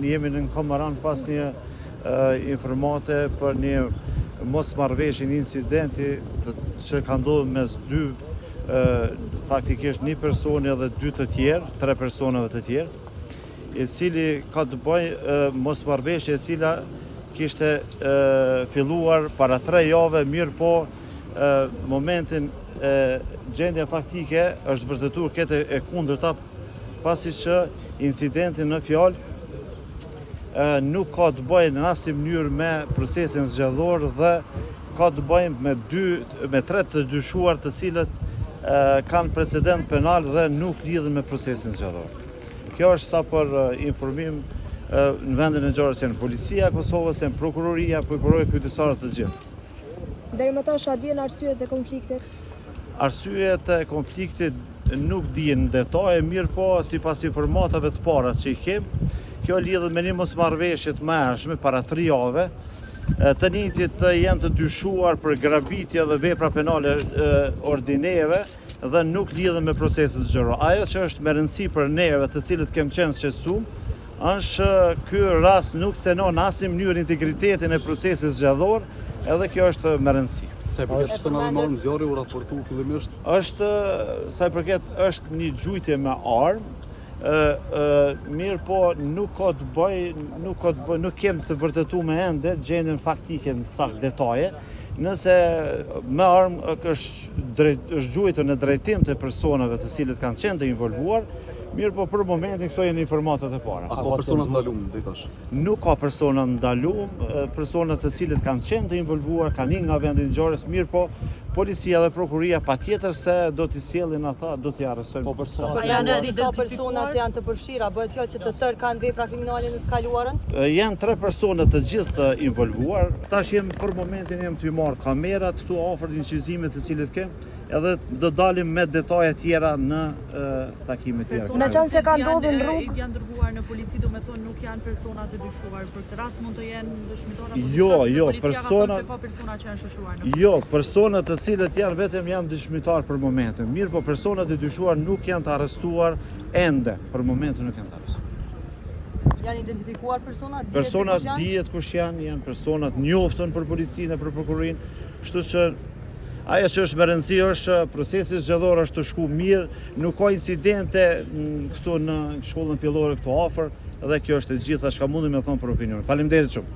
ne jemi në Kamaran pas një informate për një mosmarrëveshje, një incidenti që ka ndodhur mes dy, faktikisht një personi dhe dy të tjerë, tre personave të tjerë, i cili ka të bëjë mosmarrëveshje e cila kishte filluar para 3 javë, mirë po momentin gjendja faktike është vërtetuar këtë e kundërta, pasi që incidenti në fjalë nuk ka të bëjë në asnjë mënyrë me procesin zgjedhor dhe ka të bëjë me 3 të dyshuar të cilët kanë precedent penal dhe nuk lidhen me procesin zgjedhor. Kjo është sa për informim në vendin e ngjarjes janë Policia e Kosovës, janë Prokuroria, prokurorë kryesore të gjithë. Deri më tash a dihen arsyet e konfliktit? Arsyet e konfliktit nuk dihen në detaje, mirë po sipas informatave të para që i kem, kjo lidhet me një mosmarrëveshje të mëhershme para 3 javë. Të njëjtit janë të dyshuar për grabitje dhe vepra penale ordinere dhe nuk lidhen me procesin zgjedhor. Ajo që është me rëndësi për neve të cilët kem qenë shqetësuar, është ky rast nuk senon në asnjë mënyrë integritetin e procesit zgjedhor, edhe kjo është me rëndësi. Sa i përket shtonë zjarri u raportu fillimisht? Sa i përket është një gjujtje me armë, mirë po nuk kem të vërtetuar me ende gjendjen faktike në sakt detaje. Nëse me armë është gjujtur në drejtim të personave të cilët kanë qenë të involvuar, mirë po për momentin këto janë informatat e para. A ka persona të ndaluar deri tash? Nuk ka persona të ndaluar, personat të cilët kanë qenë të involvuar kanë ikur nga vendi i ngjarjes, mirë po Policia dhe Prokuria patjetër se do t'i sjellin ata, do t'i arrestojnë. Po janë disa persona që janë të përfshira, bëhet fjalë që të tërë kanë vepra kriminale në të kaluarën? Janë 3 persona të gjithë të involvuar. Tash për momentin jam t'ju marr kamerat këtu afër incizimit të cilët kem, edhe do dalim me detaje tjera në takime tjera. Meqense ka ndodhur në rrugë, janë dërguar në polici, do me thonë nuk janë persona të dyshuar për këtë rast, mund të jenë dëshmitar apo persona të cilët janë vetëm janë dëshmitar për momentin. Mirë po personat e dyshuar nuk janë të arrestuar ende, për momentin nuk janë të arrestuar. Janë identifikuar personat? Personat dihet kush janë personat njoftën për policinë e për prokurorinë, kështu që ajo që është me rëndësi është procesi zgjedhor është të shku mirë, nuk ka incidente këtu në shkollën fillore këtu afër, dhe kjo është e gjitha çka mundi me thonë për opinionin. Faleminderit shumë.